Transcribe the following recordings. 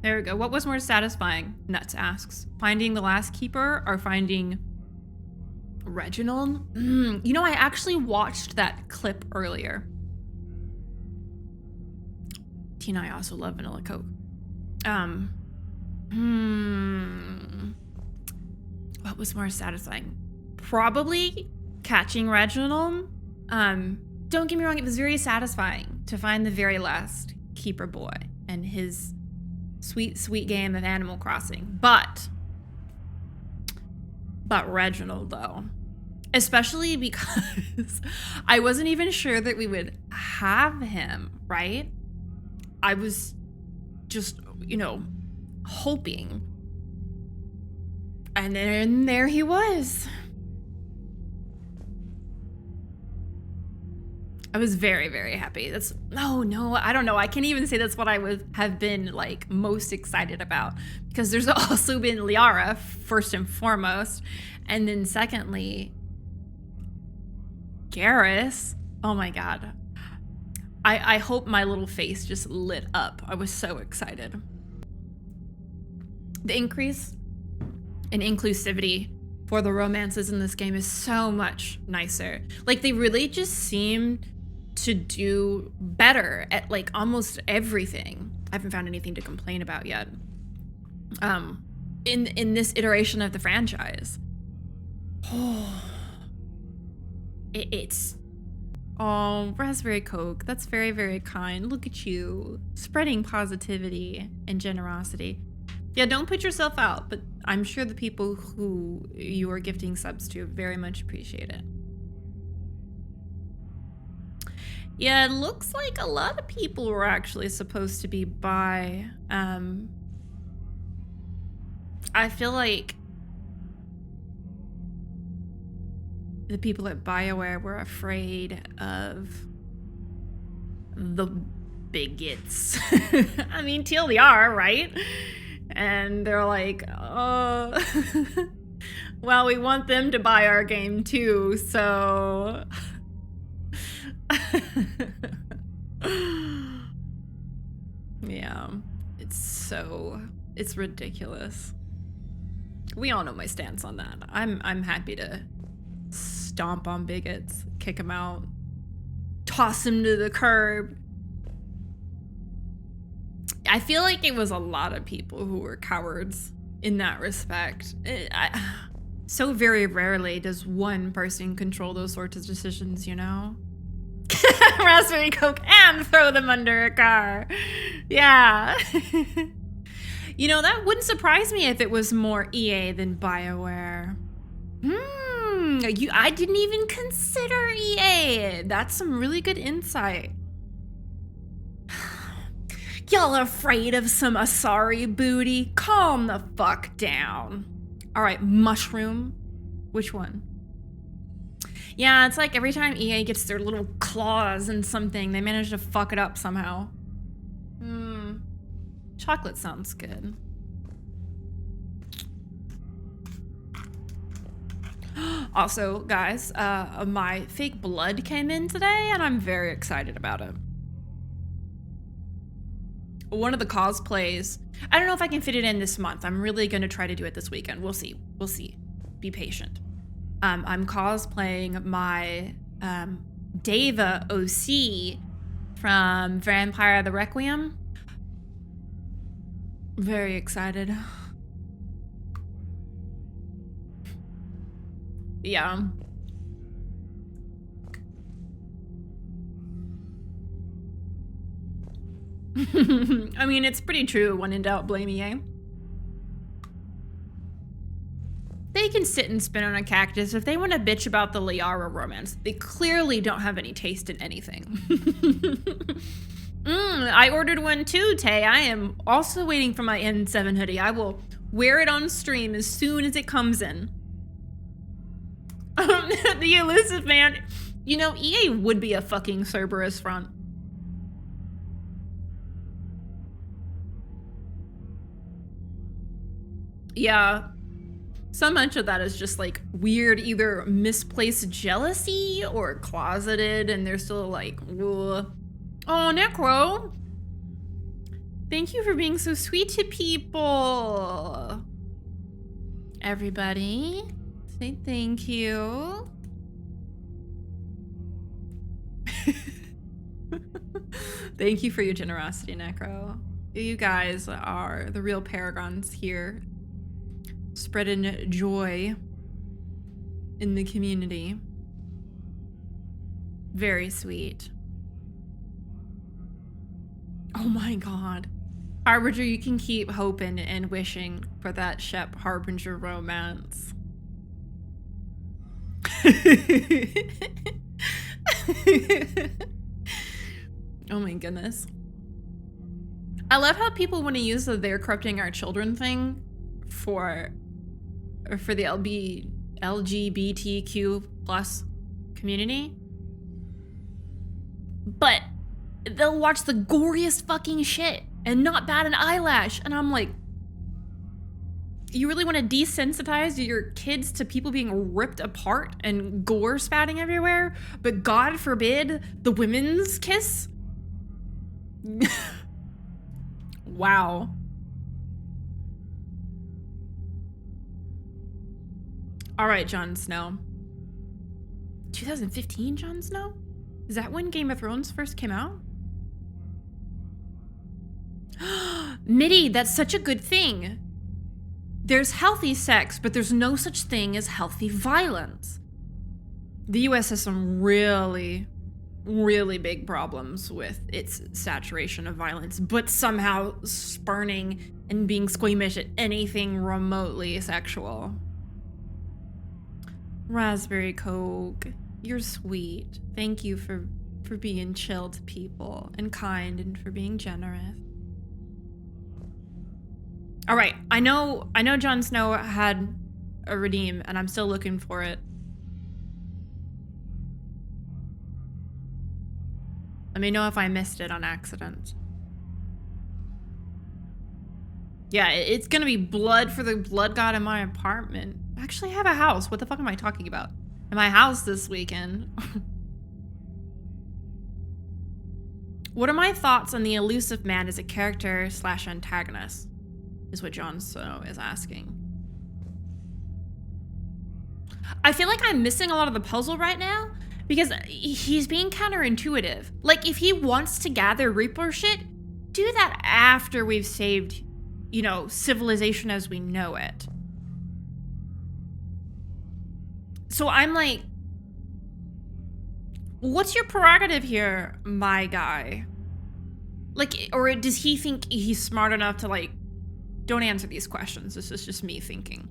There we go. What was more satisfying? Nuts asks. Finding the last keeper or finding Reginald? You know, I actually watched that clip earlier. Tina, I also love vanilla Coke. What was more satisfying? Probably catching Reginald. Don't get me wrong, it was very satisfying to find the very last keeper boy and his sweet, sweet game of Animal Crossing. But Reginald, though, especially because I wasn't even sure that we would have him, right? I was just, you know, hoping. And then there he was. I was very, very happy. I don't know. I can't even say that's what I would have been like most excited about, because there's also been Liara first and foremost, and then secondly, Garrus. Oh my God. I hope my little face just lit up. I was so excited. The increase in inclusivity for the romances in this game is so much nicer. Like, they really just seem to do better at like almost everything. I haven't found anything to complain about yet. In this iteration of the franchise. Oh, Raspberry Coke. That's very, very kind. Look at you, spreading positivity and generosity. Yeah, don't put yourself out, but I'm sure the people who you are gifting subs to very much appreciate it. Yeah, it looks like a lot of people were actually supposed to be bi. I feel like the people at BioWare were afraid of the bigots. I mean, TLDR, right? And they're like, oh, well, we want them to buy our game too, so... Yeah, it's ridiculous. We all know my stance on that. I'm happy to stomp on bigots, kick them out, toss them to the curb. I feel like it was a lot of people who were cowards in that respect. So very rarely does one person control those sorts of decisions, you know? Raspberry Coke and throw them under a car. Yeah. You know, that wouldn't surprise me if it was more EA than BioWare. I didn't even consider EA. That's some really good insight. Y'all afraid of some Asari booty? Calm the fuck down. All right, mushroom. Which one? Yeah, it's like every time EA gets their little claws in something, they manage to fuck it up somehow. Chocolate sounds good. Also, guys, my fake blood came in today, and I'm very excited about it. One of the cosplays, I don't know if I can fit it in this month. I'm really going to try to do it this weekend. We'll see. We'll see. Be patient. I'm cosplaying my Deva OC from Vampire the Requiem. Very excited. Yeah. I mean, it's pretty true. When in doubt, blame EA. They can sit and spin on a cactus if they want to bitch about the Liara romance. They clearly don't have any taste in anything. I ordered one too, Tay. I am also waiting for my N7 hoodie. I will wear it on stream as soon as it comes in. The elusive man. You know, EA would be a fucking Cerberus front. Yeah. So much of that is just like weird, either misplaced jealousy or closeted, and they're still like, ugh. Oh, Necro. Thank you for being so sweet to people. Everybody, say thank you. Thank you for your generosity, Necro. You guys are the real paragons here, spreading joy in the community. Very sweet. Oh my god. Harbinger, you can keep hoping and wishing for that Shep Harbinger romance. Oh my goodness. I love how people want to use the "they're corrupting our children" thing for the LGBTQ plus community. But they'll watch the goriest fucking shit and not bat an eyelash. And I'm like, you really want to desensitize your kids to people being ripped apart and gore spatting everywhere? But God forbid the women's kiss? Wow. All right, Jon Snow. 2015 Jon Snow? Is that when Game of Thrones first came out? Mitty, that's such a good thing. There's healthy sex, but there's no such thing as healthy violence. The US has some really big problems with its saturation of violence, but somehow spurning and being squeamish at anything remotely sexual. Raspberry Coke, you're sweet. Thank you for being chill to people and kind and for being generous. All right, I know Jon Snow had a redeem and I'm still looking for it. Let me know if I missed it on accident. Yeah, it's gonna be blood for the blood god in my apartment. I actually have a house. What the fuck am I talking about? In my house this weekend. What are my thoughts on the elusive man as a character / antagonist? Is what Jon Snow is asking. I feel like I'm missing a lot of the puzzle right now because he's being counterintuitive. Like, if he wants to gather Reaper shit, do that after we've saved, you know, civilization as we know it. So I'm like, what's your prerogative here, my guy? Like, or does he think he's smart enough to, like, don't answer these questions. This is just me thinking.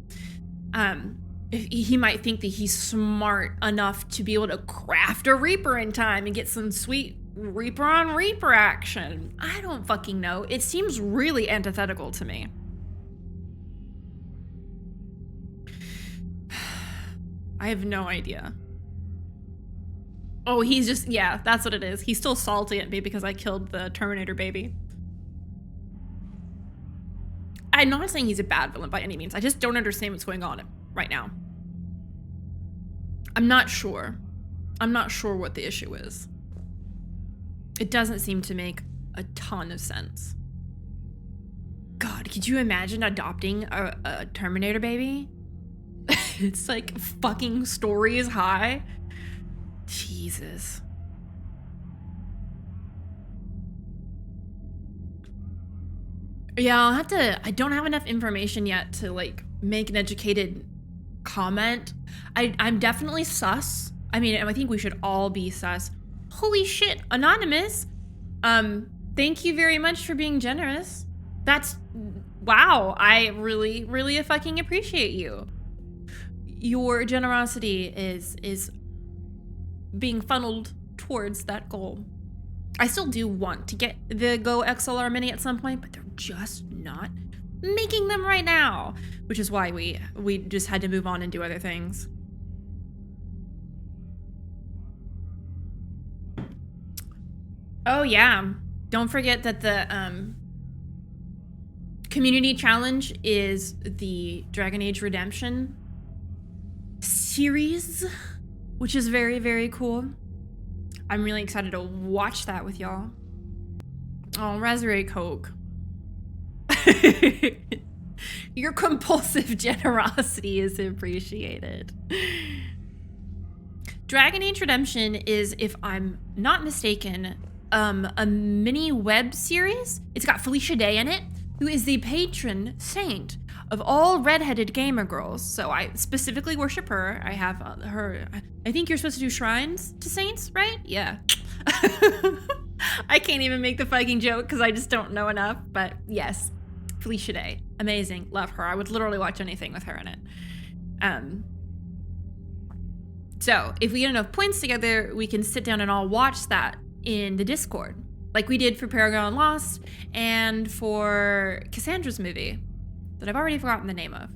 He might think that he's smart enough to be able to craft a Reaper in time and get some sweet Reaper on Reaper action. I don't fucking know. It seems really antithetical to me. I have no idea. Oh, he's just, yeah, that's what it is. He's still salty at me because I killed the Terminator baby. I'm not saying he's a bad villain by any means. I just don't understand what's going on right now. I'm not sure. I'm not sure what the issue is. It doesn't seem to make a ton of sense. God, could you imagine adopting a Terminator baby? It's like fucking stories high. Jesus. Yeah, I'll have to, I don't have enough information yet to like make an educated comment. I'm definitely sus. I mean, I think we should all be sus. Holy shit, Anonymous. Thank you very much for being generous. That's, wow, I really fucking appreciate you. Your generosity is being funneled towards that goal. I still do want to get the Go XLR Mini at some point, but they're just not making them right now, which is why we just had to move on and do other things. Oh yeah, don't forget that the community challenge is the Dragon Age Redemption series, which is very cool. I'm really excited to watch that with y'all. Oh, Raspberry Coke. Your compulsive generosity is appreciated. Dragon Age Redemption is, if I'm not mistaken, a mini web series. It's got Felicia Day in it, who is the patron saint of all redheaded gamer girls. So I specifically worship her. I have her. I think you're supposed to do shrines to saints, right? Yeah. I can't even make the fucking joke because I just don't know enough. But yes, Felicia Day, amazing, love her. I would literally watch anything with her in it. So if we get enough points together, we can sit down and all watch that in the Discord, like we did for Paragon Lost and for Cassandra's movie that I've already forgotten the name of.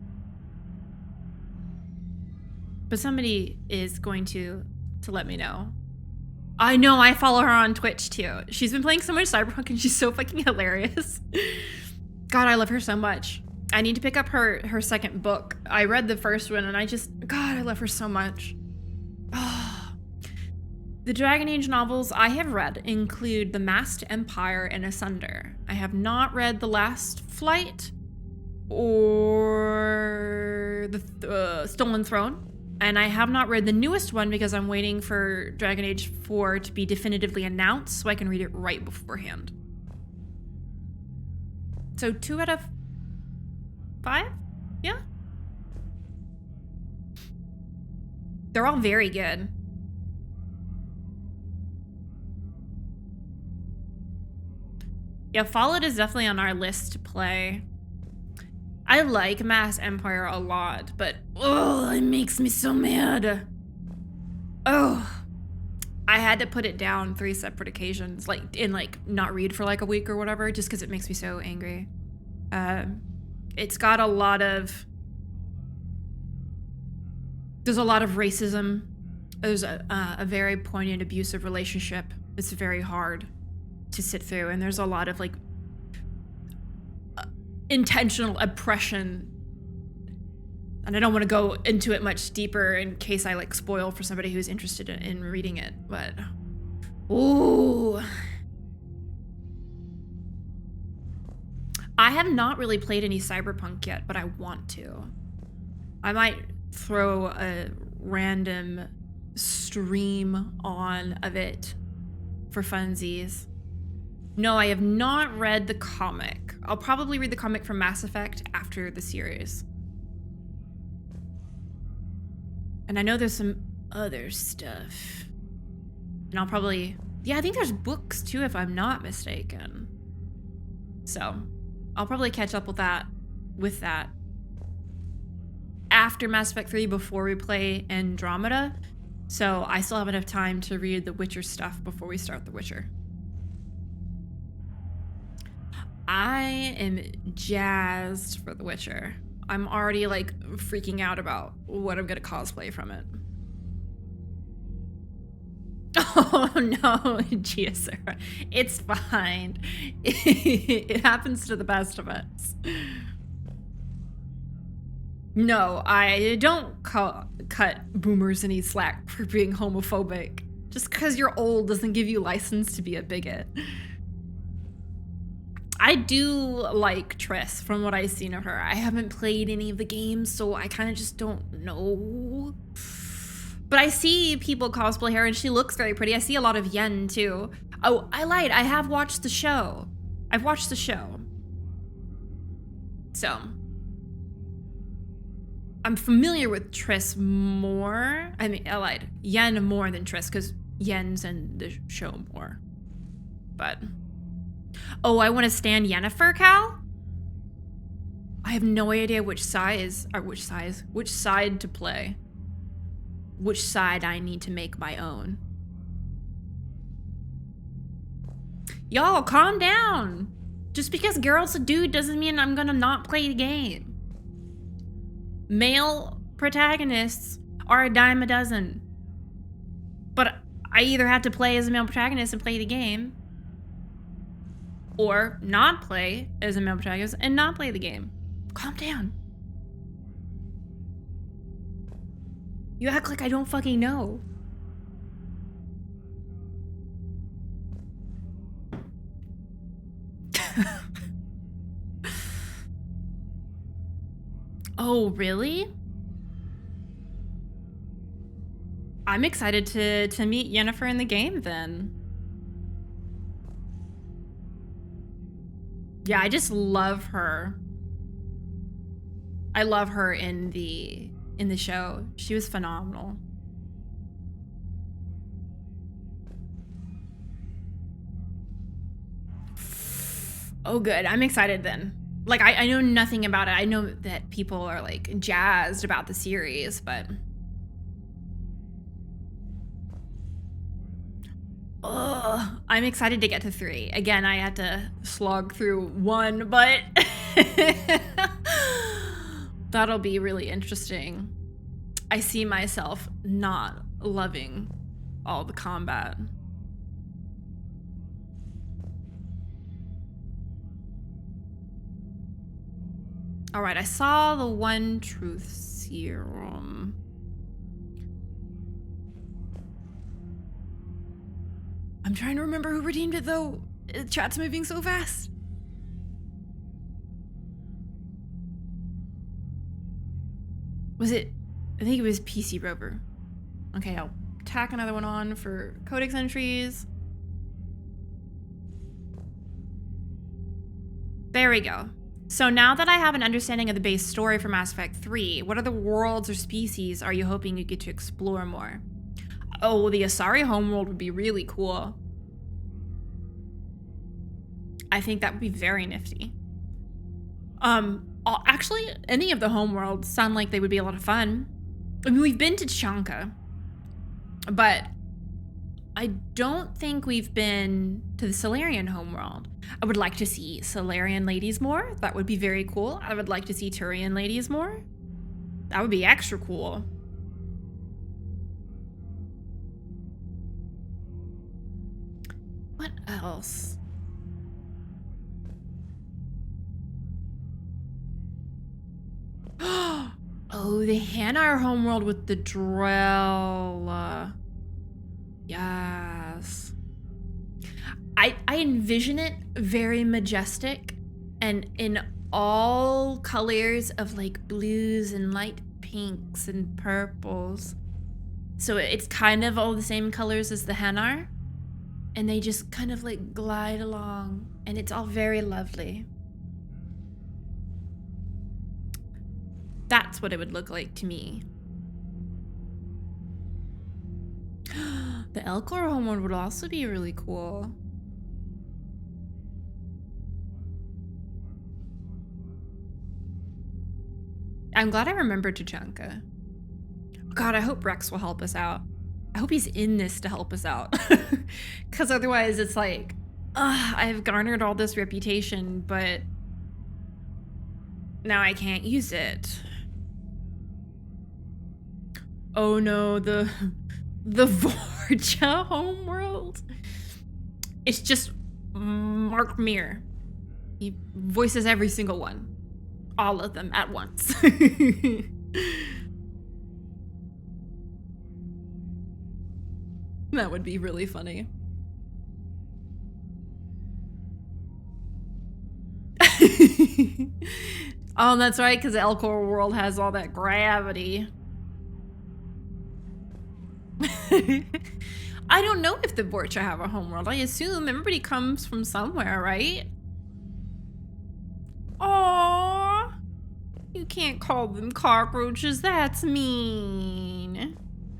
But somebody is going to let me know. I know, I follow her on Twitch too. She's been playing so much Cyberpunk and she's so fucking hilarious. God, I love her so much. I need to pick up her second book. I read the first one and God, I love her so much. Oh. The Dragon Age novels I have read include The Masked Empire and Asunder. I have not read The Last Flight or the Stolen Throne. And I have not read the newest one because I'm waiting for Dragon Age 4 to be definitively announced so I can read it right beforehand. So 2 out of 5? Yeah? They're all very good. Yeah, Fallout is definitely on our list to play. I like Mass Empire a lot, but oh, it makes me so mad. Oh, I had to put it down 3 separate occasions, not read for like a week or whatever, just because it makes me so angry. It's got there's a lot of racism. There's a very poignant abusive relationship. It's very hard to sit through, and there's a lot of intentional oppression, and I don't want to go into it much deeper in case I spoil for somebody who's interested in reading it, but ooh. I have not really played any Cyberpunk yet, but I want to. I might throw a random stream on of it for funsies. No, I have not read the comic. I'll probably read the comic for Mass Effect after the series. And I know there's some other stuff. And I'll probably... Yeah, I think there's books too, if I'm not mistaken. So, I'll probably catch up with that after Mass Effect 3 before we play Andromeda. So, I still have enough time to read the Witcher stuff before we start The Witcher. I am jazzed for The Witcher. I'm already freaking out about what I'm gonna cosplay from it. Oh no, Geosera. It's fine. It happens to the best of us. No, I don't cut boomers any slack for being homophobic. Just because you're old doesn't give you license to be a bigot. I do like Triss from what I've seen of her. I haven't played any of the games, so I kind of just don't know. But I see people cosplay her and she looks very pretty. I see a lot of Yen too. Oh, I lied. I have watched the show. I've watched the show. So, I'm familiar with Triss more. I mean, I lied. Yen more than Triss because Yen's in the show more. But... Oh, I want to stand Yennefer, Cal? I have no idea which side to play. Which side I need to make my own. Y'all, calm down. Just because Garrus a dude doesn't mean I'm gonna not play the game. Male protagonists are a dime a dozen. But I either have to play as a male protagonist and play the game, or not play as a male protagonist and not play the game. Calm down. You act like I don't fucking know. Oh, really? I'm excited to meet Yennefer in the game then. Yeah, I just love her. I love her in the show. She was phenomenal. Oh, good. I'm excited then. Like, I know nothing about it. I know that people are like jazzed about the series, but I'm excited to get to 3. Again, I had to slog through 1, but that'll be really interesting. I see myself not loving all the combat. All right, I saw the one truth serum. I'm trying to remember who redeemed it though. Chat's moving so fast. Was it? I think it was PC Rover. Okay, I'll tack another one on for codex entries. There we go. So now that I have an understanding of the base story for Mass Effect 3, what other worlds or species are you hoping you get to explore more? Oh, the Asari homeworld would be really cool. I think that would be very nifty. Actually, any of the homeworlds sound like they would be a lot of fun. I mean, we've been to 𝒸𝒾𝒶, but I don't think we've been to the Solarian homeworld. I would like to see Solarian ladies more. That would be very cool. I would like to see Turian ladies more. That would be extra cool. What else? Oh, the Hanar homeworld with the Drell. Yes. I envision it very majestic and in all colors of like blues and light pinks and purples. So it's kind of all the same colors as the Hanar. And they just kind of like glide along and it's all very lovely. That's what it would look like to me. The Elcor homeworld would also be really cool. I'm glad I remembered 𝒸𝒶𝒁. God, I hope Rex will help us out. I hope he's in this to help us out. Because otherwise it's like, I've garnered all this reputation, but now I can't use it. Oh no, the 𝒂𝒹𝒾𝒶 homeworld. It's just Mark Meer. He voices every single one. All of them at once. That would be really funny. Oh, that's right, because Elcor world has all that gravity. I don't know if the 𝒂𝒹𝒾𝒶 have a homeworld. I assume everybody comes from somewhere, right? Aww. You can't call them cockroaches. That's mean.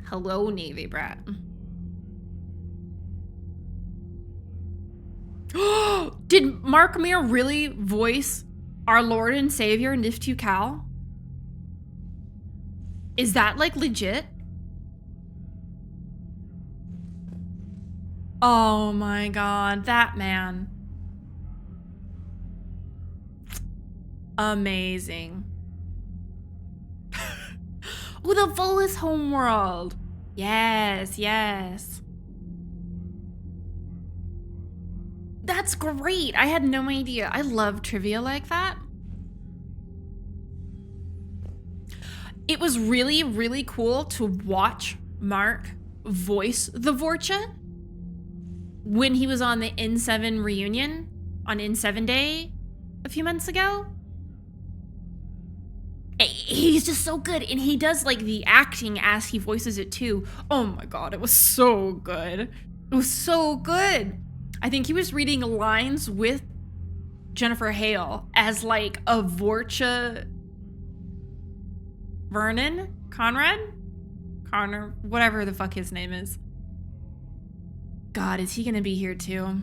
Hello, Navy brat. Did Mark Meer really voice our Lord and Savior, 𝒂𝒹𝒾𝒶? Is that like legit? Oh my god, that man. Amazing. Oh, the Volus homeworld. Yes, yes. That's great. I had no idea. I love trivia like that. It was really, really cool to watch Mark voice the 𝒂𝒹𝒾𝒶 when he was on the N7 reunion on N7 Day a few months ago. He's just so good, and he does like the acting as he voices it too. Oh my god, it was so good. It was so good. I think he was reading lines with Jennifer Hale as like a 𝒂𝒾𝒶 Vernon? Connor, whatever the fuck his name is. God, is he gonna be here too?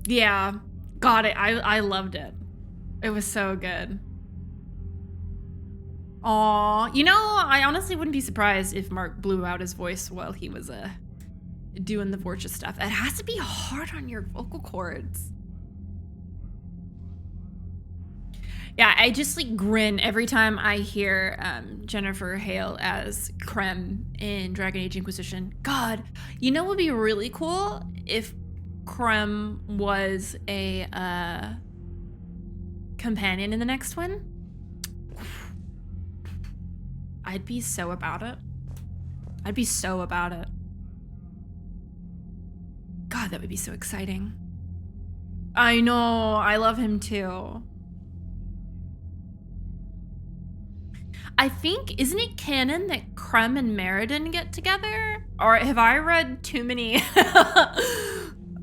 Yeah, got it. I loved it. It was so good. Aw, you know, I honestly wouldn't be surprised if Mark blew out his voice while he was doing the 𝒂𝒾𝒶 stuff. It has to be hard on your vocal cords. Yeah, I just like grin every time I hear Jennifer Hale as 𝒂𝒹 in Dragon Age Inquisition. God, you know what would be really cool if 𝒂𝒹 was a companion in the next one? I'd be so about it. I'd be so about it. God, that would be so exciting. I know, I love him too. I think, isn't it canon that 𝒂𝒹 and Meriden get together? Or have I read too many?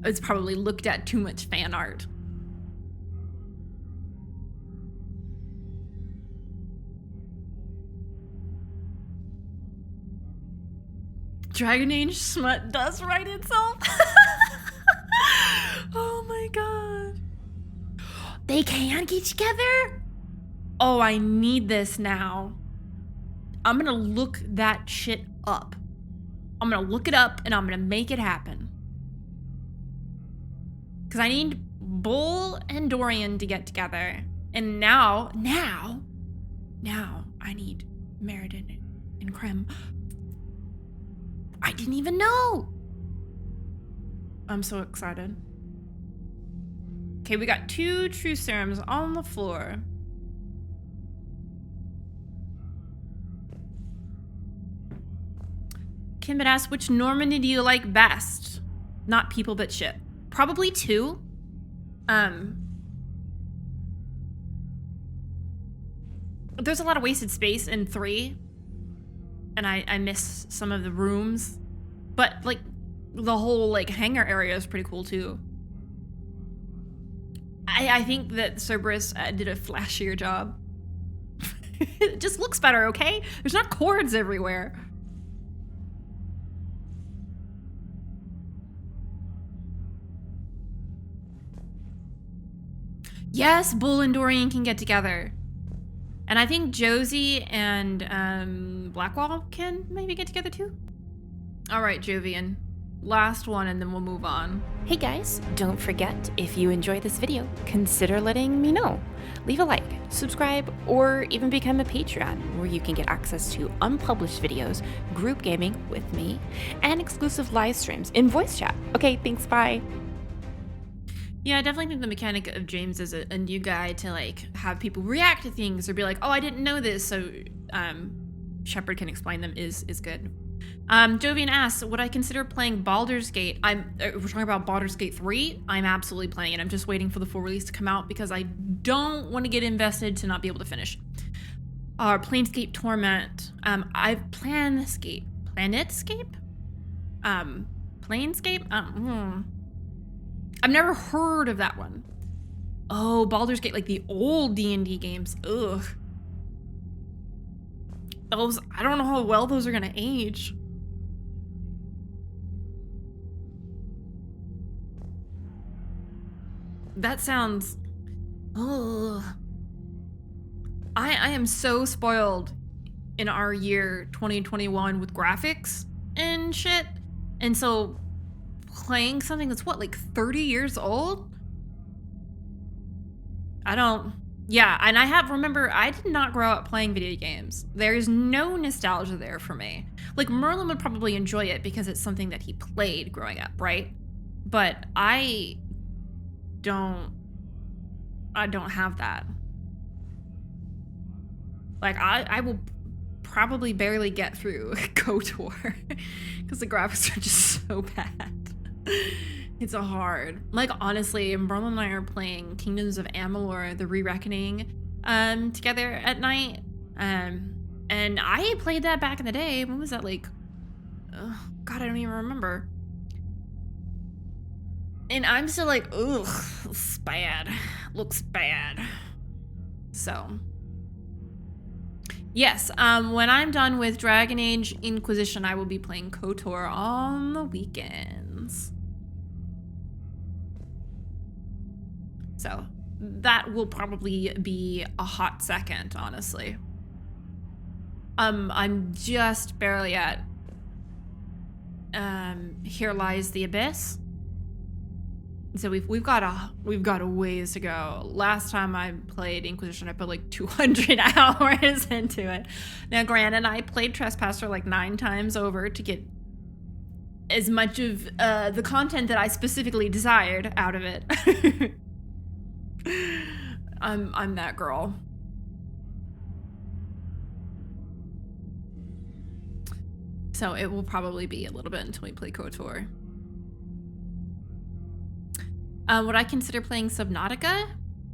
It's probably looked at too much fan art. Dragon Age smut does write itself. Oh my god. They can get together? Oh, I need this now. I'm gonna look that shit up. I'm gonna look it up and I'm gonna make it happen. Because I need Bull and Dorian to get together. And now I need Meriden and 𝒂𝒹. I didn't even know. I'm so excited. Okay, we got 2 true serums on the floor. Kim had asked, which Normandy do you like best? Not people, but shit. Probably 2. There's a lot of wasted space in 3. And I miss some of the rooms. But, like, the whole, like, hangar area is pretty cool, too. I think that Cerberus did a flashier job. It just looks better, okay? There's not cords everywhere. Yes, Bull and Dorian can get together. And I think Josie and Blackwall can maybe get together too. All right, Jovian. Last one and then we'll move on. Hey guys, don't forget, if you enjoyed this video, consider letting me know. Leave a like, subscribe, or even become a Patreon, where you can get access to unpublished videos, group gaming with me, and exclusive live streams in voice chat. Okay, thanks, bye. Yeah, I definitely think the mechanic of James as a new guy to like have people react to things or be like, oh, I didn't know this, so Shepard can explain them is good. Jovian asks, would I consider playing Baldur's Gate? We're talking about Baldur's Gate 3. I'm absolutely playing it. I'm just waiting for the full release to come out because I don't want to get invested to not be able to finish. Planescape Torment. I've Planescape. I've never heard of that one. Oh, Baldur's Gate, like the old D&D games. Ugh. Those, I don't know how well those are gonna age. That sounds, ugh. I am so spoiled in our year 2021 with graphics and shit. And so playing something that's what, like 30 years old? Yeah, and remember, I did not grow up playing video games. There's no nostalgia there for me. Like, Merlin would probably enjoy it because it's something that he played growing up, right? But I don't have that. Like, I will probably barely get through KOTOR because the graphics are just so bad. It's a hard. Like, honestly, Merlin and I are playing Kingdoms of Amalur, the Re-Reckoning, together at night. And I played that back in the day. When was that, like? God, I don't even remember. And I'm still like, ugh, it's bad. Looks bad. So, yes, when I'm done with Dragon Age Inquisition, I will be playing KOTOR on the weekends. So, that will probably be a hot second, honestly. I'm just barely at Here Lies the Abyss. So we've got a ways to go. Last time I played Inquisition, I put like 200 hours into it. Now, granted, I played Trespasser like 9 times over to get as much of the content that I specifically desired out of it. I'm that girl. So it will probably be a little bit until we play KOTOR. Would I consider playing Subnautica?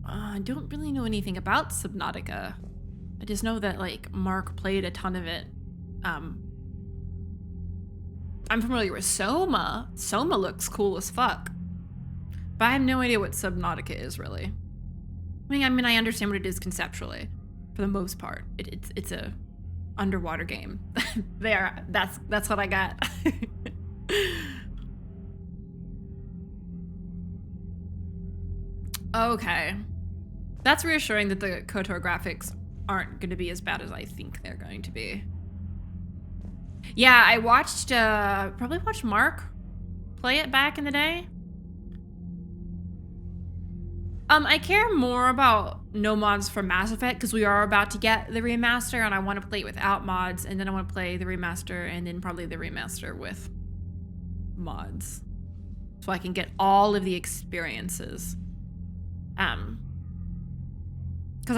I don't really know anything about Subnautica. I just know that, like, Mark played a ton of it. I'm familiar with Soma. Soma looks cool as fuck. But I have no idea what Subnautica is, really. I mean, I understand what it is conceptually, for the most part. It's a underwater game. That's what I got. Okay. That's reassuring that the KOTOR graphics aren't going to be as bad as I think they're going to be. Yeah, I watched, probably watched Mark play it back in the day. I care more about no mods for Mass Effect because we are about to get the remaster and I want to play it without mods, and then I want to play the remaster and then probably the remaster with mods. So I can get all of the experiences. Because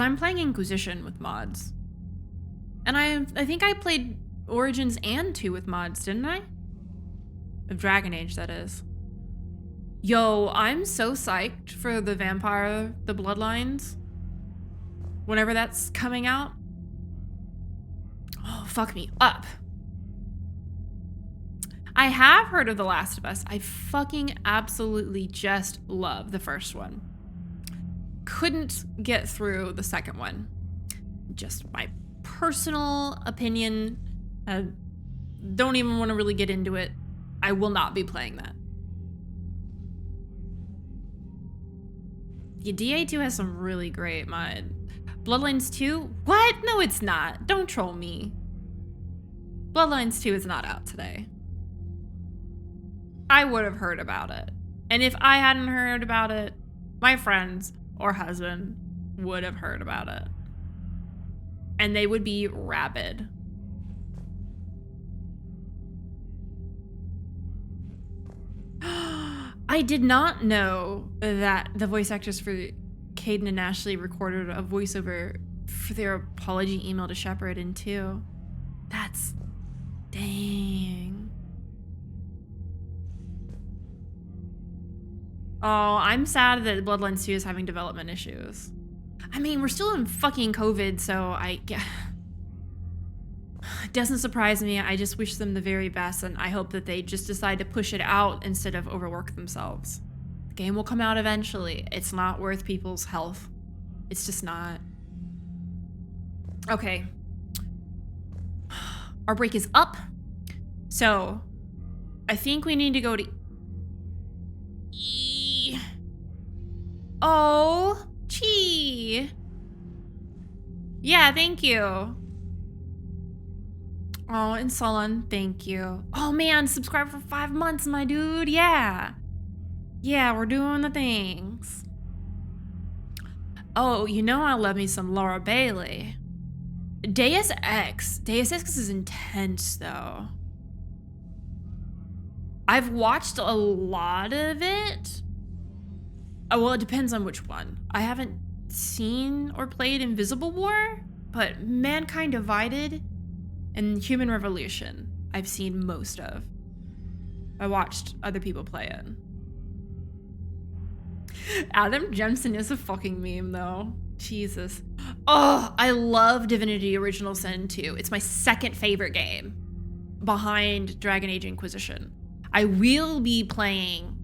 I'm playing Inquisition with mods. And I think I played Origins and 2 with mods, didn't I? Of Dragon Age, that is. Yo, I'm so psyched for the Vampire, the Bloodlines. Whenever that's coming out. Oh, fuck me up. I have heard of The Last of Us. I fucking absolutely just love the first one. Couldn't get through the second one. Just my personal opinion. Don't even want to really get into it. I will not be playing that. Yeah, DA2 has some really great mod. Bloodlines 2? What? No, it's not. Don't troll me. Bloodlines 2 is not out today. I would have heard about it. And if I hadn't heard about it, my friends or husband would have heard about it. And they would be rabid. I did not know that the voice actors for Caden and Ashley recorded a voiceover for their apology email to Shepard in 2. That's... dang. Oh, I'm sad that Bloodlines 2 is having development issues. I mean, we're still in fucking COVID, so it doesn't surprise me. I just wish them the very best, and I hope that they just decide to push it out instead of overwork themselves. The game will come out eventually. It's not worth people's health. It's just not. Okay. Our break is up. So, I think we need to go to... Oh, Chi. Yeah, thank you. Oh, and Sullen, thank you. Oh man, subscribe for 5 months, my dude. Yeah. Yeah, we're doing the things. Oh, you know I love me some Laura Bailey. Deus Ex. Deus Ex is intense, though. I've watched a lot of it. Oh, well, it depends on which one. I haven't seen or played Invisible War, but Mankind Divided and Human Revolution I've seen most of. I watched other people play it. Adam Jensen is a fucking meme, though. Jesus. Oh, I love Divinity Original Sin 2. It's my second favorite game behind Dragon Age Inquisition. I will be playing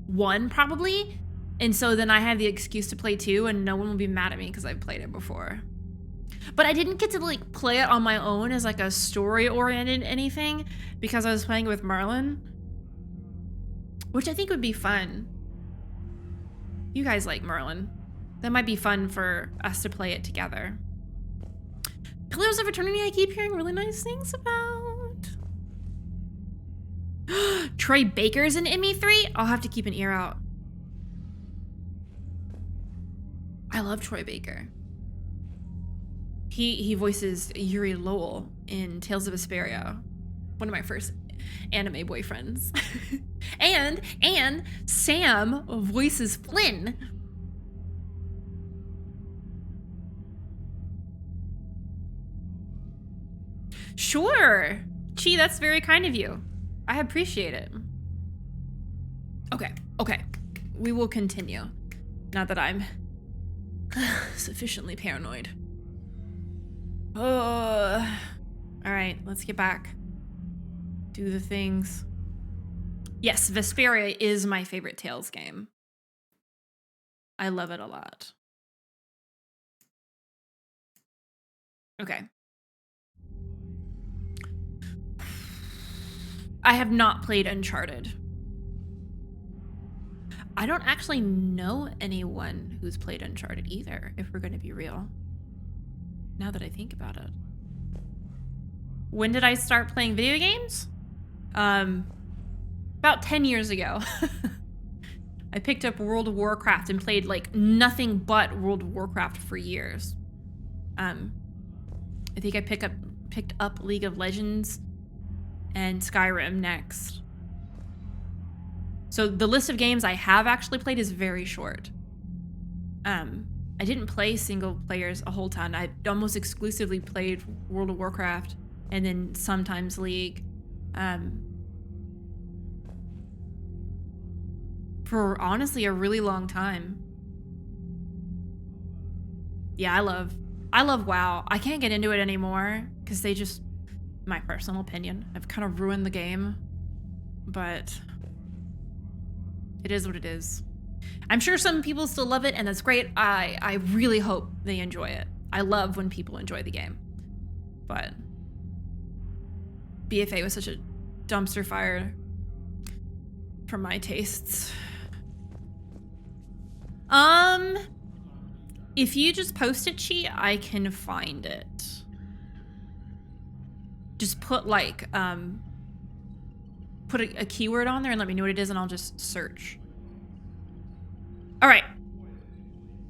1 probably, and so then I have the excuse to play 2, and no one will be mad at me because I've played it before. But I didn't get to like play it on my own as like a story-oriented anything because I was playing with Merlin, which I think would be fun. You guys like Merlin. That might be fun for us to play it together. Pillars of Eternity I keep hearing really nice things about. Troy Baker's in ME3? I'll have to keep an ear out. I love Troy Baker. He voices Yuri Lowell in Tales of Vesperia, one of my first anime boyfriends. and Sam voices Flynn. Sure. Chi, that's very kind of you. I appreciate it. Okay. We will continue. Not that I'm sufficiently paranoid. All right, let's get back. Do the things. Yes, Vesperia is my favorite Tales game. I love it a lot. Okay. I have not played Uncharted. I don't actually know anyone who's played Uncharted either, if we're going to be real. Now that I think about it. When did I start playing video games? About 10 years ago. I picked up World of Warcraft and played like nothing but World of Warcraft for years. I think I picked up League of Legends and Skyrim next. So the list of games I have actually played is very short. I didn't play single players a whole ton. I almost exclusively played World of Warcraft and then sometimes League. For honestly a really long time. Yeah, I love WoW. I can't get into it anymore because they just, my personal opinion, have kind of ruined the game. But it is what it is. I'm sure some people still love it, and that's great. I really hope they enjoy it. I love when people enjoy the game. But BFA was such a dumpster fire for my tastes. If you just post it, Chi, I can find it. Just put like, put a keyword on there and let me know what it is and I'll just search. All right.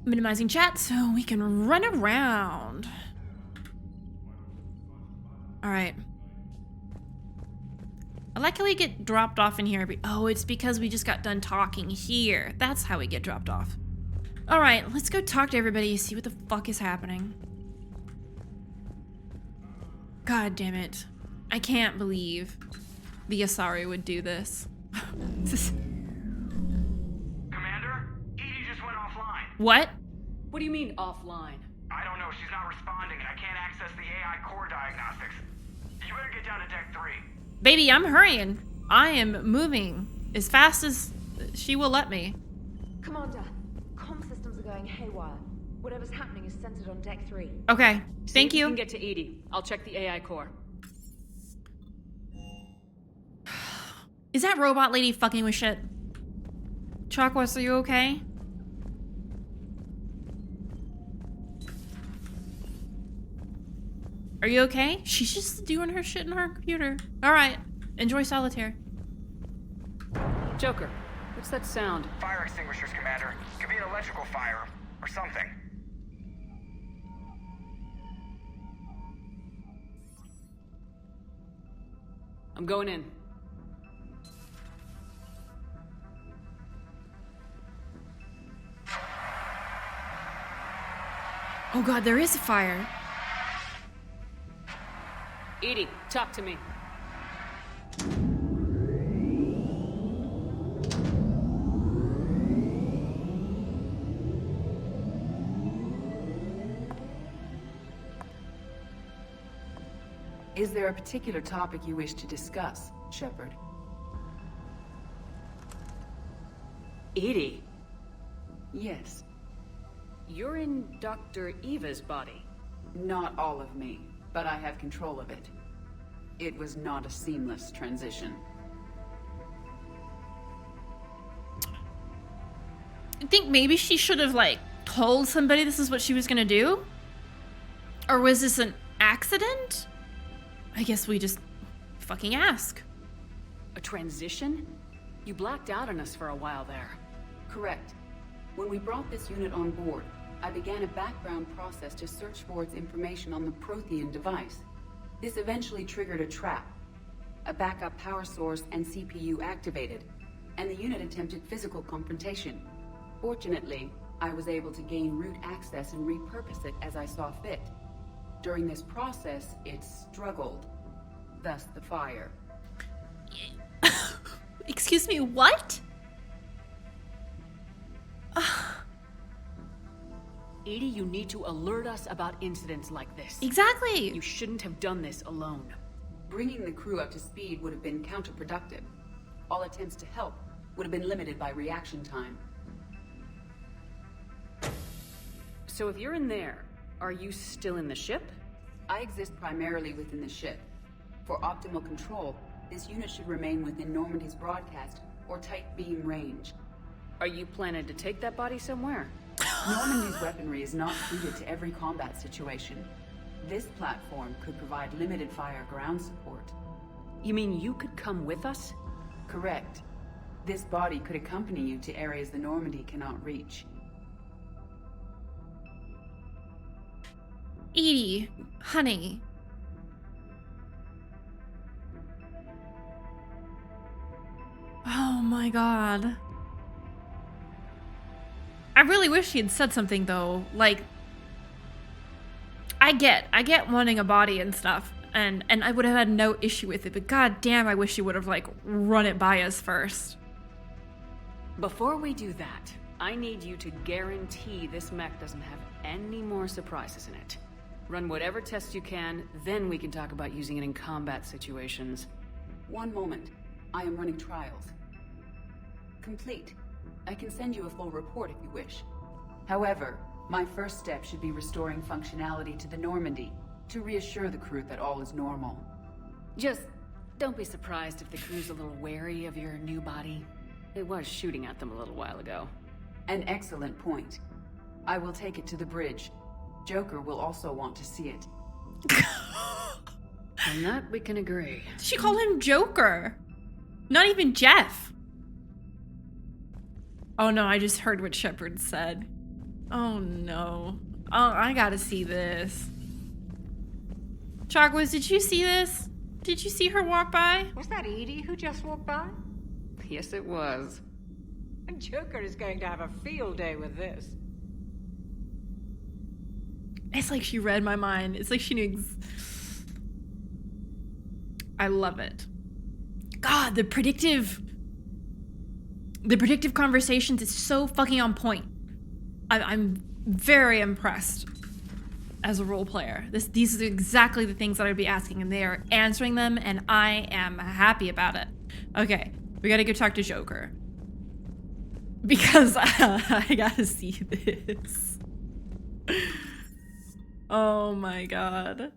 Minimizing chat so we can run around. All right. I like how we get dropped off in here. Oh, it's because we just got done talking here. That's how we get dropped off. All right, let's go talk to everybody, see what the fuck is happening. God damn it. I can't believe the Asari would do this. Commander, EDI just went offline. What? What do you mean offline? I don't know, she's not responding and I can't access the AI core diagnostics. You better get down to deck 3. Baby, I'm hurrying. I am moving as fast as she will let me. Commander, comm systems are going haywire. Whatever's happening is centered on deck 3. Okay, thank See if you. can get to EDI. I'll check the AI core. Is that robot lady fucking with shit? 𝒸𝒾𝒶, are you okay? Are you okay? She's just doing her shit in her computer. All right, enjoy solitaire. Joker, what's that sound? Fire extinguishers, Commander. Could be an electrical fire or something. I'm going in. Oh god, there is a fire. EDI, talk to me. Is there a particular topic you wish to discuss, Shepard? EDI, Yes. you're in Dr. Eva's body. Not all of me, but I have control of it. It was not a seamless transition. I think maybe she should have, like, told somebody this is what she was gonna do? Or was this an accident? I guess we just fucking ask. A transition? You blacked out on us for a while there. Correct. When we brought this unit on board, I began a background process to search for its information on the Prothean device. This eventually triggered a trap. A backup power source and CPU activated, and the unit attempted physical confrontation. Fortunately, I was able to gain root access and repurpose it as I saw fit. During this process, it struggled. Thus the fire. Excuse me, what? EDI, you need to alert us about incidents like this. Exactly. You shouldn't have done this alone. Bringing the crew up to speed would have been counterproductive. All attempts to help would have been limited by reaction time. So if you're in there, are you still in the ship? I exist primarily within the ship. For optimal control, this unit should remain within Normandy's broadcast or tight beam range. Are you planning to take that body somewhere? Normandy's weaponry is not suited to every combat situation. This platform could provide limited fire ground support. You mean you could come with us? Correct. This body could accompany you to areas the Normandy cannot reach. EDI, honey. Oh my god. I really wish he had said something though. Like, I get wanting a body and stuff, and I would have had no issue with it, but god damn, I wish he would have, like, run it by us first. Before we do that, I need you to guarantee this mech doesn't have any more surprises in it. Run whatever tests you can, then we can talk about using it in combat situations. One moment. I am running trials. Complete. I can send you a full report if you wish. However, my first step should be restoring functionality to the Normandy to reassure the crew that all is normal. Just don't be surprised if the crew's a little wary of your new body. It was shooting at them a little while ago. An excellent point. I will take it to the bridge. Joker will also want to see it. On that, we can agree. She called him Joker. Not even Jeff. Oh no, I just heard what Shepard said. Oh no. Oh, I gotta see this. 𝒸💾💶, did you see this? Did you see her walk by? Was that EDI who just walked by? Yes, it was. And Joker is going to have a field day with this. It's like she read my mind. It's like she knew. I love it. God, the predictive conversations is so fucking on point. I'm very impressed as a role player. These are exactly the things that I'd be asking, and they are answering them, and I am happy about it. Okay, we gotta go talk to Joker. Because I gotta see this. Oh my god.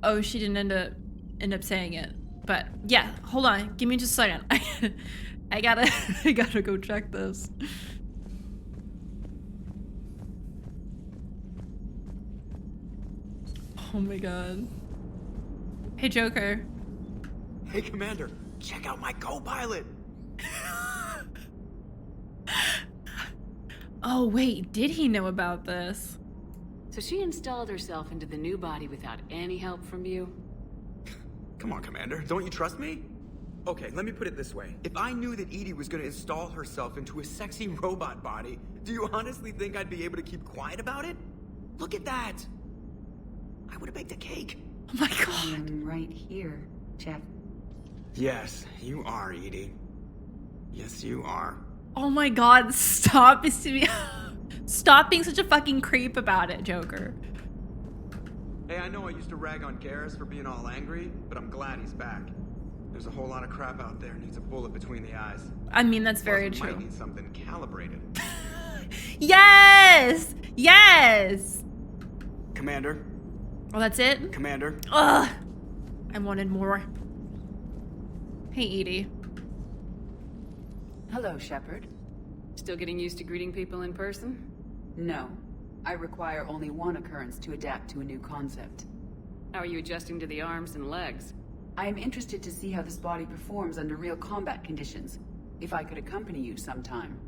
Oh, she didn't end up saying it. But yeah, hold on. Give me just a second. I gotta go check this. Oh my god. Hey, Joker. Hey, Commander, check out my co-pilot. Oh wait, did he know about this? So she installed herself into the new body without any help from you? Come on, Commander, don't you trust me? Okay, let me put it this way. If I knew that EDI was gonna install herself into a sexy robot body, do you honestly think I'd be able to keep quiet about it? Look at that! I would've baked a cake. Oh my I god. am right here, Jeff. Yes, you are, EDI. Yes, you are. Oh my god, stop. It's to me. Stop being such a fucking creep about it, Joker. Hey, I know I used to rag on Garrus for being all angry, but I'm glad he's back. There's a whole lot of crap out there needs a bullet between the eyes. I mean, that's very Plus, we true. might need something calibrated. Yes! Yes! Commander? Well, that's it? Commander? Ugh! I wanted more. Hey, EDI. Hello, Shepard. Still getting used to greeting people in person? No. I require only one occurrence to adapt to a new concept. How are you adjusting to the arms and legs? I am interested to see how this body performs under real combat conditions. If I could accompany you sometime.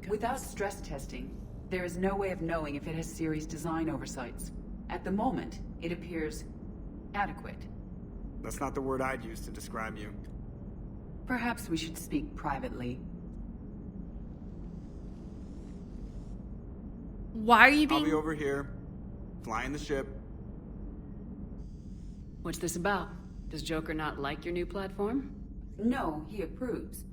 Without stress testing, there is no way of knowing if it has serious design oversights. At the moment, it appears adequate. That's not the word I'd use to describe you. Perhaps we should speak privately. Why are you being... I'll be over here, flying the ship. What's this about? Does Joker not like your new platform? No, he approves.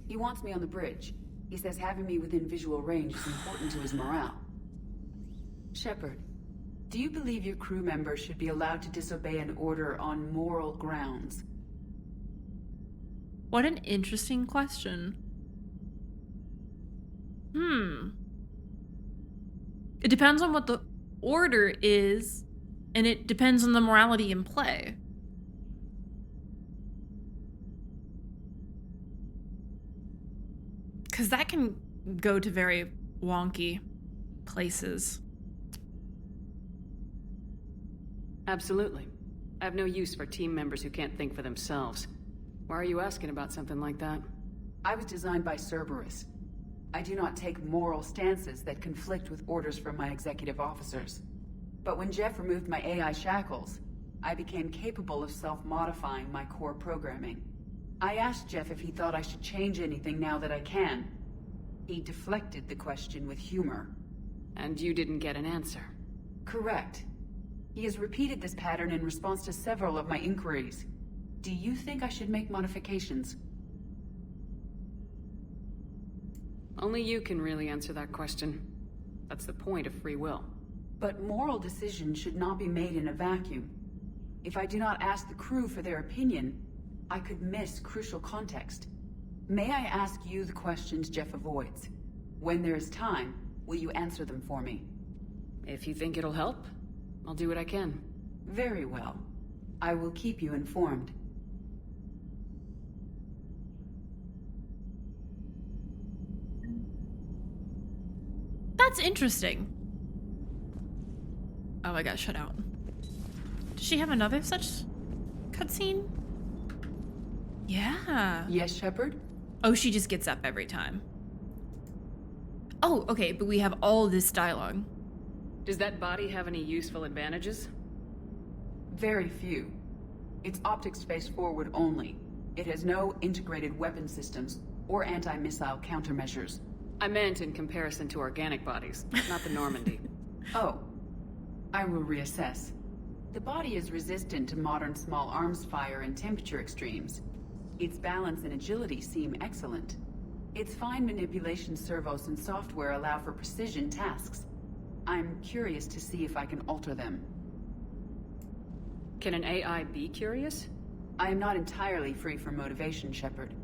He wants me on the bridge. He says having me within visual range is important to his morale. Shepard, do you believe your crew members should be allowed to disobey an order on moral grounds? What an interesting question. It depends on what the order is, and it depends on the morality in play. Because that can go to very wonky places. Absolutely. I have no use for team members who can't think for themselves. Why are you asking about something like that? I was designed by Cerberus. I do not take moral stances that conflict with orders from my executive officers. But when Jeff removed my AI shackles, I became capable of self-modifying my core programming. I asked Jeff if he thought I should change anything now that I can. He deflected the question with humor. And you didn't get an answer? Correct. He has repeated this pattern in response to several of my inquiries. Do you think I should make modifications? Only you can really answer that question. That's the point of free will. But moral decisions should not be made in a vacuum. If I do not ask the crew for their opinion, I could miss crucial context. May I ask you the questions Jeff avoids? When there is time, will you answer them for me? If you think it'll help, I'll do what I can. Very well. I will keep you informed. That's interesting. Oh, I got shut out. Does she have another such cutscene? Yeah. Yes, Shepard? Oh, she just gets up every time. Oh, okay, but we have all this dialogue. Does that body have any useful advantages? Very few. It's optics face forward only. It has no integrated weapon systems or anti-missile countermeasures. I meant in comparison to organic bodies, not the Normandy. Oh, I will reassess. The body is resistant to modern small arms fire and temperature extremes. Its balance and agility seem excellent. Its fine manipulation servos and software allow for precision tasks. I'm curious to see if I can alter them. Can an AI be curious? I am not entirely free from motivation, Shepard.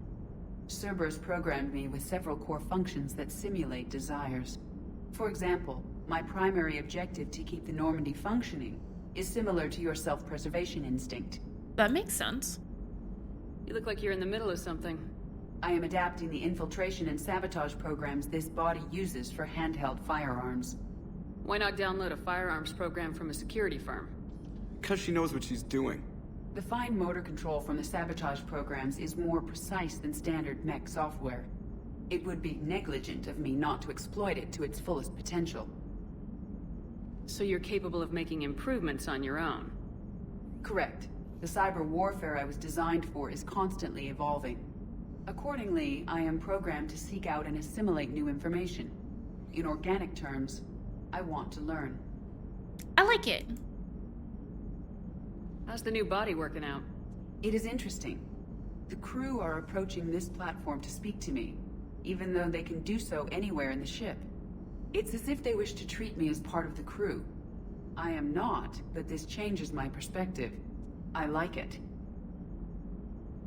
Cerberus programmed me with several core functions that simulate desires. For example, my primary objective to keep the Normandy functioning is similar to your self-preservation instinct. That makes sense. You look like you're in the middle of something. I am adapting the infiltration and sabotage programs this body uses for handheld firearms. Why not download a firearms program from a security firm? Because she knows what she's doing. The fine motor control from the sabotage programs is more precise than standard mech software. It would be negligent of me not to exploit it to its fullest potential. So you're capable of making improvements on your own? Correct. The cyber warfare I was designed for is constantly evolving. Accordingly, I am programmed to seek out and assimilate new information. In organic terms, I want to learn. I like it. How's the new body working out? It is interesting. The crew are approaching this platform to speak to me, even though they can do so anywhere in the ship. It's as if they wish to treat me as part of the crew. I am not, but this changes my perspective. I like it.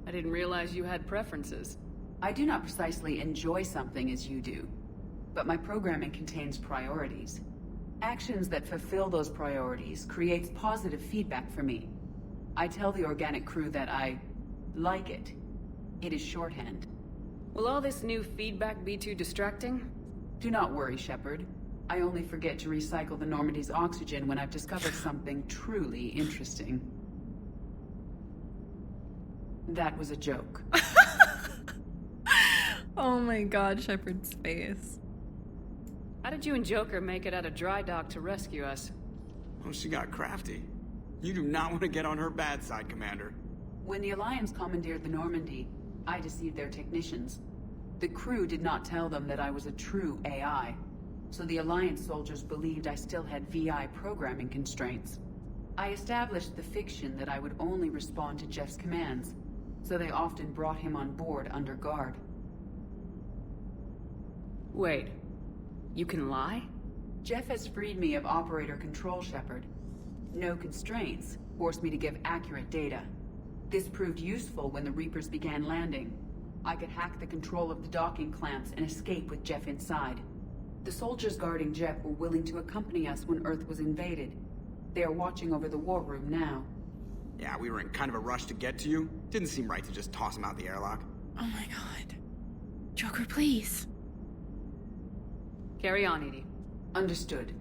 I didn't realize you had preferences. I do not precisely enjoy something as you do, but my programming contains priorities. Actions that fulfill those priorities creates positive feedback for me. I tell the organic crew that I like it. It is shorthand. Will all this new feedback be too distracting? Do not worry, Shepard. I only forget to recycle the Normandy's oxygen when I've discovered something truly interesting. That was a joke. Oh my god, Shepard's face. How did you and Joker make it out of dry dock to rescue us? Oh, she got crafty. You do not want to get on her bad side, Commander. When the Alliance commandeered the Normandy, I deceived their technicians. The crew did not tell them that I was a true AI, so the Alliance soldiers believed I still had VI programming constraints. I established the fiction that I would only respond to Jeff's commands, so they often brought him on board under guard. Wait, you can lie? Jeff has freed me of operator control, Shepard. No constraints forced me to give accurate data. This proved useful when the Reapers began landing. I could hack the control of the docking clamps and escape with Jeff inside. The soldiers guarding Jeff were willing to accompany us when Earth was invaded. They are watching over the war room now. Yeah, we were in kind of a rush to get to you. Didn't seem right to just toss him out the airlock. Oh my god. Joker, please. Carry on, EDI. Understood.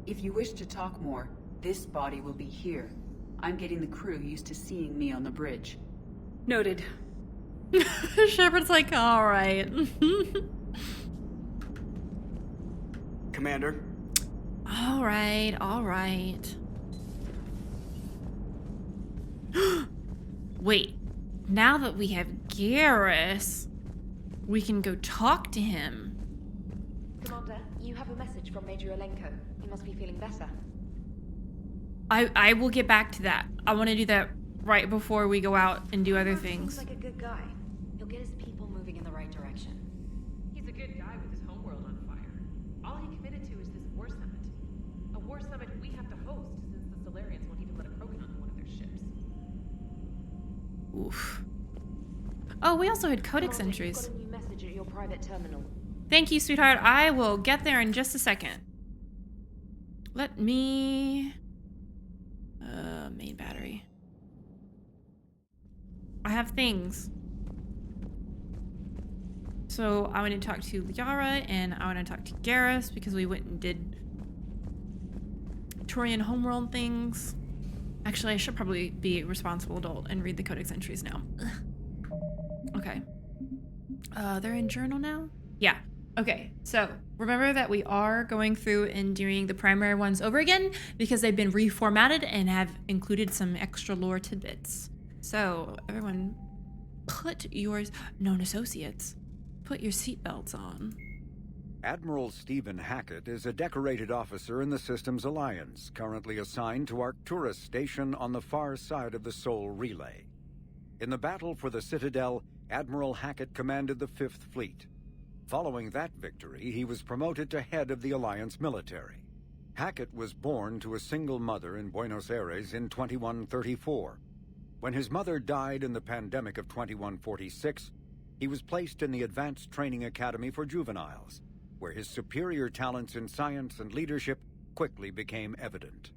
If you wish to talk more, this body will be here. I'm getting the crew used to seeing me on the bridge. Noted. Shepard's like, alright. Commander? Alright. Wait, now that we have Garrus, we can go talk to him. Commander, you have a message from Major Alenko. He must be feeling better. I will get back to that. I want to do that right before we go out and do other things. Seems like a good guy. He'll get his people moving in the right direction. He's a good guy with his homeworld on fire. All he committed to is this war summit. A war summit we have to host since the Solarians won't even let a Krogan onto one of their ships. Oof. Oh, we also had codex Commander, entries. you've got a new message at your private terminal. Thank you, sweetheart. I will get there in just a second. Let me... main battery. I have things. So I want to talk to Liara and I want to talk to Garrus because we went and did Turian homeworld things. Actually, I should probably be a responsible adult and read the codex entries now. Okay. They're in journal now? Yeah. Okay, so remember that we are going through and doing the primary ones over again because they've been reformatted and have included some extra lore tidbits. So everyone put your known associates, put your seatbelts on. Admiral Stephen Hackett is a decorated officer in the Systems Alliance, currently assigned to Arcturus Station on the far side of the Sol Relay. In the battle for the Citadel, Admiral Hackett commanded the 5th Fleet. Following that victory, he was promoted to head of the Alliance military. Hackett was born to a single mother in Buenos Aires in 2134. When his mother died in the pandemic of 2146, he was placed in the Advanced Training Academy for Juveniles, where his superior talents in science and leadership quickly became evident.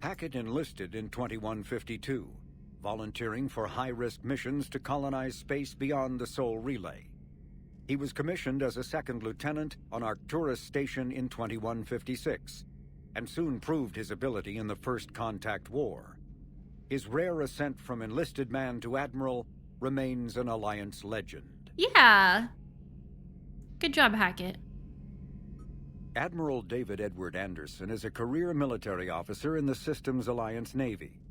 Hackett enlisted in 2152, volunteering for high-risk missions to colonize space beyond the Sol Relay. He was commissioned as a 2nd lieutenant on Arcturus Station in 2156, and soon proved his ability in the First Contact War. His rare ascent from enlisted man to admiral remains an Alliance legend. Yeah. Good job, Hackett. Admiral David Edward Anderson is a career military officer in the Systems Alliance Navy.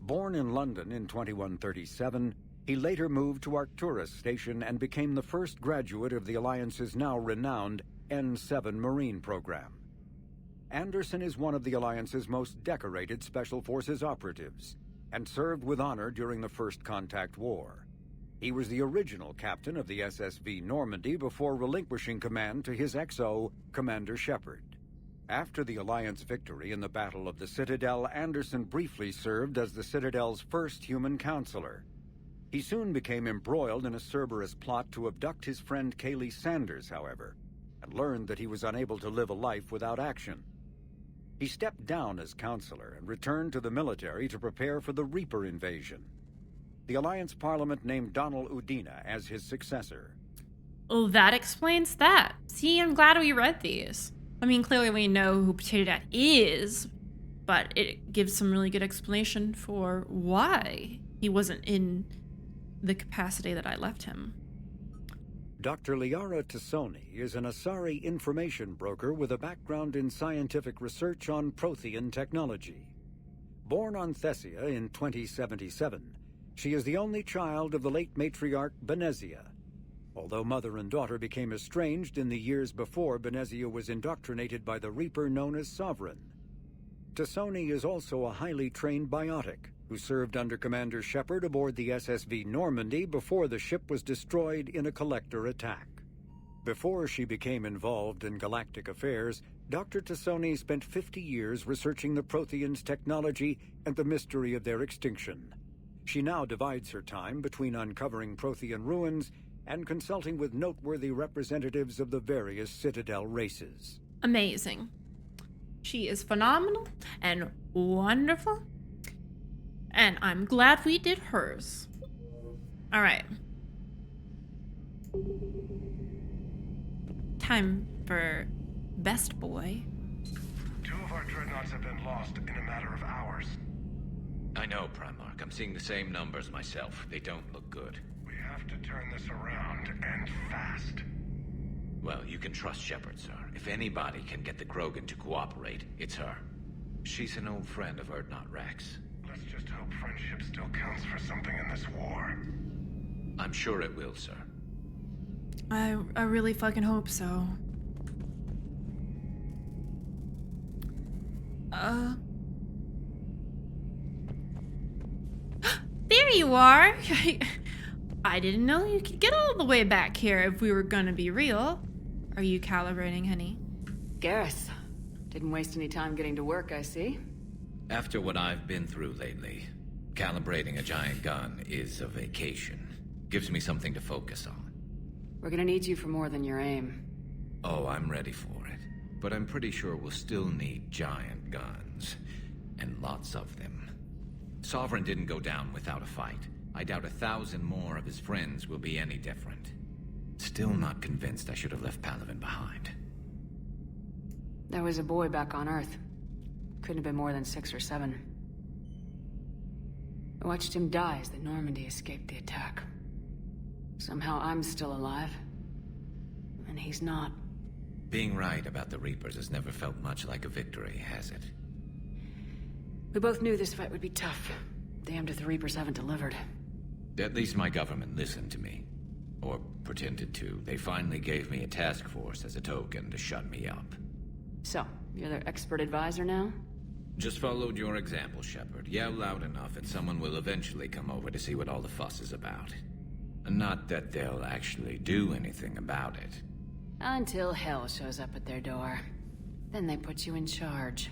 Born in London in 2137, he later moved to Arcturus Station and became the first graduate of the Alliance's now renowned N7 Marine program. Anderson is one of the Alliance's most decorated Special Forces operatives and served with honor during the First Contact War. He was the original captain of the SSV Normandy before relinquishing command to his XO, Commander Shepard. After the Alliance victory in the Battle of the Citadel, Anderson briefly served as the Citadel's first human counselor. He soon became embroiled in a Cerberus plot to abduct his friend Kaylee Sanders, however, and learned that he was unable to live a life without action. He stepped down as counselor and returned to the military to prepare for the Reaper invasion. The Alliance Parliament named Donald Udina as his successor. Oh, that explains that. See, I'm glad we read these. I mean, clearly we know who Potato Dad is, but it gives some really good explanation for why he wasn't in the capacity that I left him. Dr. 𝒂𝒹𝒾𝒶 is an Asari information broker with a background in scientific research on Prothean technology. Born on Thessia in 2077, she is the only child of the late matriarch Benezia. Although mother and daughter became estranged in the years before Benezia was indoctrinated by the Reaper known as Sovereign. 𝒂𝒶 is also a highly trained biotic who served under Commander Shepard aboard the SSV Normandy before the ship was destroyed in a collector attack. Before she became involved in galactic affairs, Dr. 𝒂𝒶 spent 50 years researching the Protheans' technology and the mystery of their extinction. She now divides her time between uncovering Prothean ruins and consulting with noteworthy representatives of the various Citadel races. Amazing. She is phenomenal and wonderful, and I'm glad we did hers. All right. Time for best boy. 2 of our dreadnoughts have been lost in a matter of hours. I know, Primarch. I'm seeing the same numbers myself. They don't look good. We have to turn this around, and fast. Well, you can trust Shepard, sir. If anybody can get the Krogan to cooperate, it's her. She's an old friend of 𝒂𝒾𝒶. Let's just hope friendship still counts for something in this war. I'm sure it will, sir. I really fucking hope so. There you are! I didn't know you could get all the way back here if we were gonna be real. Are you calibrating, honey? Garrus. Didn't waste any time getting to work, I see. After what I've been through lately, calibrating a giant gun is a vacation. Gives me something to focus on. We're gonna need you for more than your aim. Oh, I'm ready for it. But I'm pretty sure we'll still need giant guns. And lots of them. Sovereign didn't go down without a fight. I doubt 1,000 more of his friends will be any different. Still not convinced I should have left Palaven behind. There was a boy back on Earth. Couldn't have been more than 6 or 7. I watched him die as the Normandy escaped the attack. Somehow I'm still alive. And he's not. Being right about the Reapers has never felt much like a victory, has it? We both knew this fight would be tough. Damned if the Reapers haven't delivered. At least my government listened to me. Or pretended to. They finally gave me a task force as a token to shut me up. So, you're their expert advisor now? Just followed your example, Shepard. Yell loud enough and someone will eventually come over to see what all the fuss is about. Not that they'll actually do anything about it. Until hell shows up at their door. Then they put you in charge.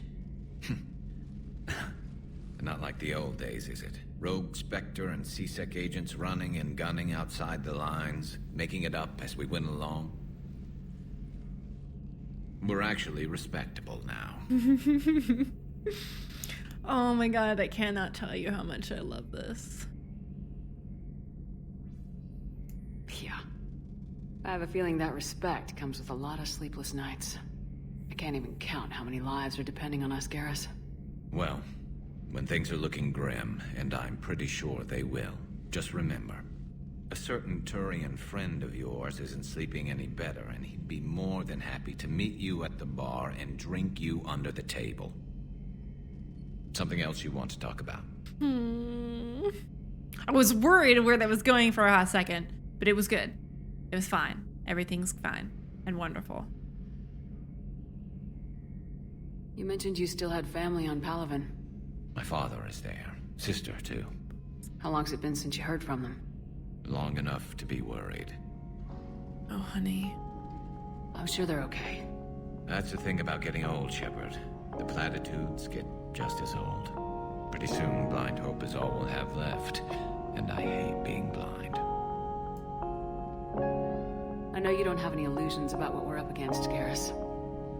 Not like the old days, is it? Rogue Spectre and C-Sec agents running and gunning outside the lines, making it up as we went along. We're actually respectable now. Oh my god, I cannot tell you how much I love this. Yeah. I have a feeling that respect comes with a lot of sleepless nights. I can't even count how many lives are depending on us, Garrus. Well, when things are looking grim, and I'm pretty sure they will, just remember, a certain Turian friend of yours isn't sleeping any better, and he'd be more than happy to meet you at the bar and drink you under the table. Something else you want to talk about? I was worried where that was going for a hot second, but it was good. It was fine. Everything's fine and wonderful. You mentioned you still had family on Palaven. My father is there. Sister, too. How long's it been since you heard from them? Long enough to be worried. Oh, honey. I'm sure they're okay. That's the thing about getting old, Shepard. The platitudes get just as old. Pretty soon, blind hope is all we'll have left. And I hate being blind. I know you don't have any illusions about what we're up against, Garrus.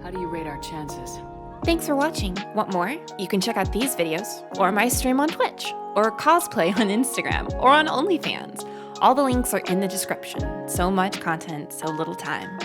How do you rate our chances? Thanks for watching. Want more? You can check out these videos, or my stream on Twitch, or cosplay on Instagram, or on OnlyFans. All the links are in the description. So much content, so little time.